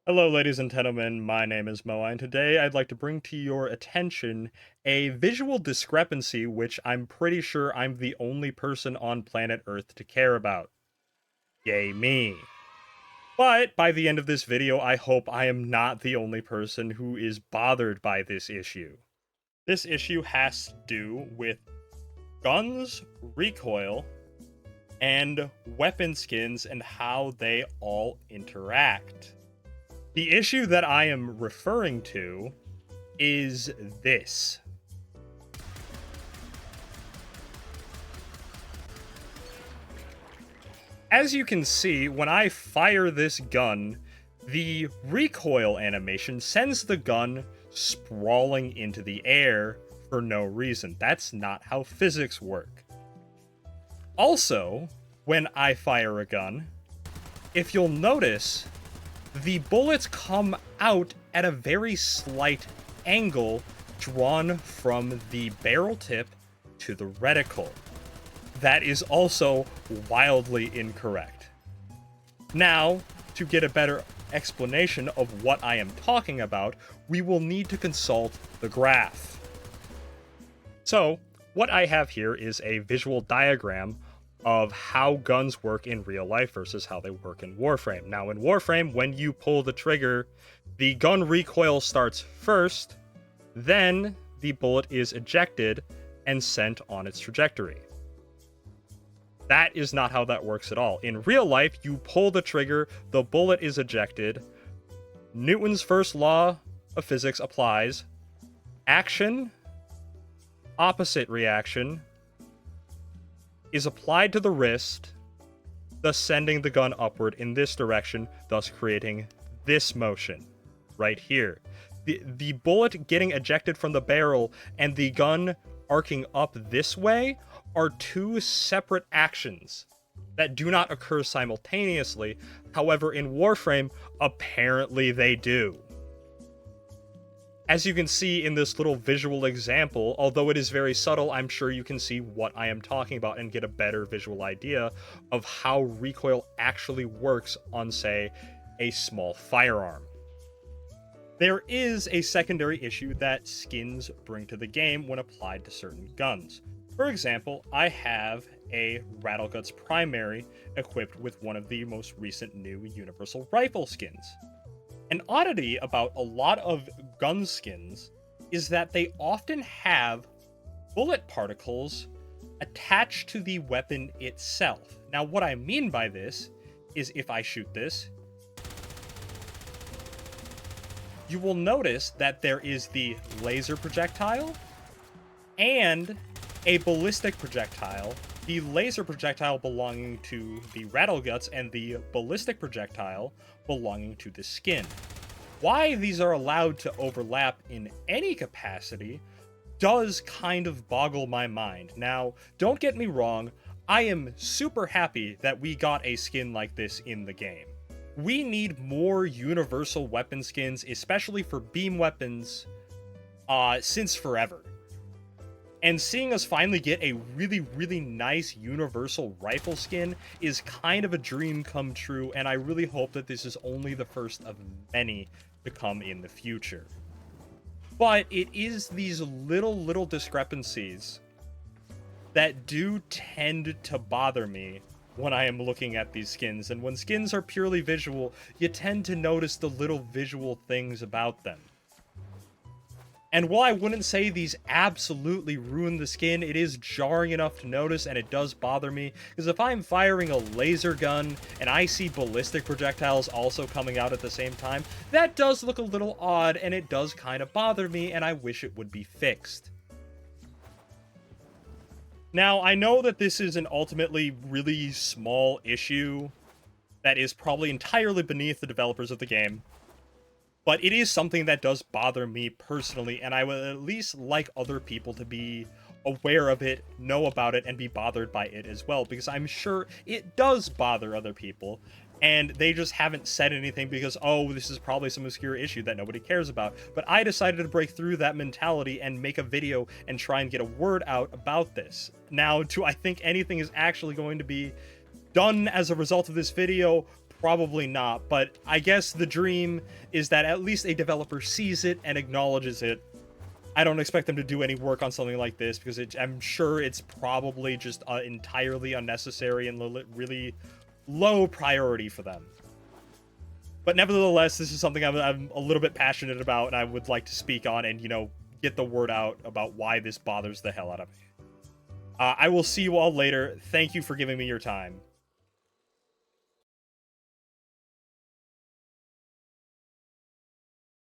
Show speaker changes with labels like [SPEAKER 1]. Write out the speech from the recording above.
[SPEAKER 1] Hello, ladies and gentlemen. My name is Moa, and today I'd like to bring to your attention a visual discrepancy which I'm pretty sure I'm the only person on planet Earth to care about. Yay, me. But by the end of this video, I hope I am not the only person who is bothered by this issue. This issue has to do with guns, recoil, and weapon skins and how they all interact. The issue that I am referring to is this. As you can see, when I fire this gun, the recoil animation sends the gun sprawling into the air for no reason. That's not how physics work. Also, when I fire a gun, if you'll notice, the bullets come out at a very slight angle drawn from the barrel tip to the reticle. That is also wildly incorrect. Now, to get a better explanation of what I am talking about, we will need to consult the graph. So, what I have here is a visual diagram of how guns work in real life versus how they work in Warframe. Now, in Warframe, when you pull the trigger, the gun recoil starts first, then the bullet is ejected and sent on its trajectory. That is not how that works at all. In real life, you pull the trigger, the bullet is ejected, Newton's first law of physics applies, action, opposite reaction, is applied to the wrist, thus sending the gun upward in this direction, thus creating this motion right here. The bullet getting ejected from the barrel and the gun arcing up this way are two separate actions that do not occur simultaneously. However, in Warframe, apparently they do. As you can see in this little visual example, although it is very subtle, I'm sure you can see what I am talking about and get a better visual idea of how recoil actually works on, say, a small firearm. There is a secondary issue that skins bring to the game when applied to certain guns. For example, I have a Rattleguts primary equipped with one of the most recent new universal rifle skins. An oddity about a lot of gun skins is that they often have bullet particles attached to the weapon itself. Now, what I mean by this is if I shoot this, you will notice that there is the laser projectile and a ballistic projectile, the laser projectile belonging to the Rattleguts and the ballistic projectile belonging to the skin. Why these are allowed to overlap in any capacity does kind of boggle my mind. Now, don't get me wrong, I am super happy that we got a skin like this in the game. We need more universal weapon skins, especially for beam weapons, since forever. And seeing us finally get a really nice universal rifle skin is kind of a dream come true, and I really hope that this is only the first of many to come in the future. But it is these little discrepancies that do tend to bother me when I am looking at these skins, and when skins are purely visual, you tend to notice the little visual things about them. And while I wouldn't say these absolutely ruin the skin, it is jarring enough to notice, and it does bother me, because if I'm firing a laser gun and I see ballistic projectiles also coming out at the same time, that does look a little odd, and it does kind of bother me, and I wish it would be fixed. Now, I know that this is an ultimately really small issue that is probably entirely beneath the developers of the game, but it is something that does bother me personally, and I would at least like other people to be aware of it, know about it, and be bothered by it as well, because I'm sure it does bother other people, and they just haven't said anything because, oh, this is probably some obscure issue that nobody cares about. But I decided to break through that mentality and make a video and try and get a word out about this. Now, do I think anything is actually going to be done as a result of this video? Probably not, but I guess the dream is that at least a developer sees it and acknowledges it. I don't expect them to do any work on something like this because I'm sure it's probably just entirely unnecessary and really low priority for them. But nevertheless, this is something I'm a little bit passionate about, and I would like to speak on and, you know, get the word out about why this bothers the hell out of me. I will see you all later. Thank you for giving me your time.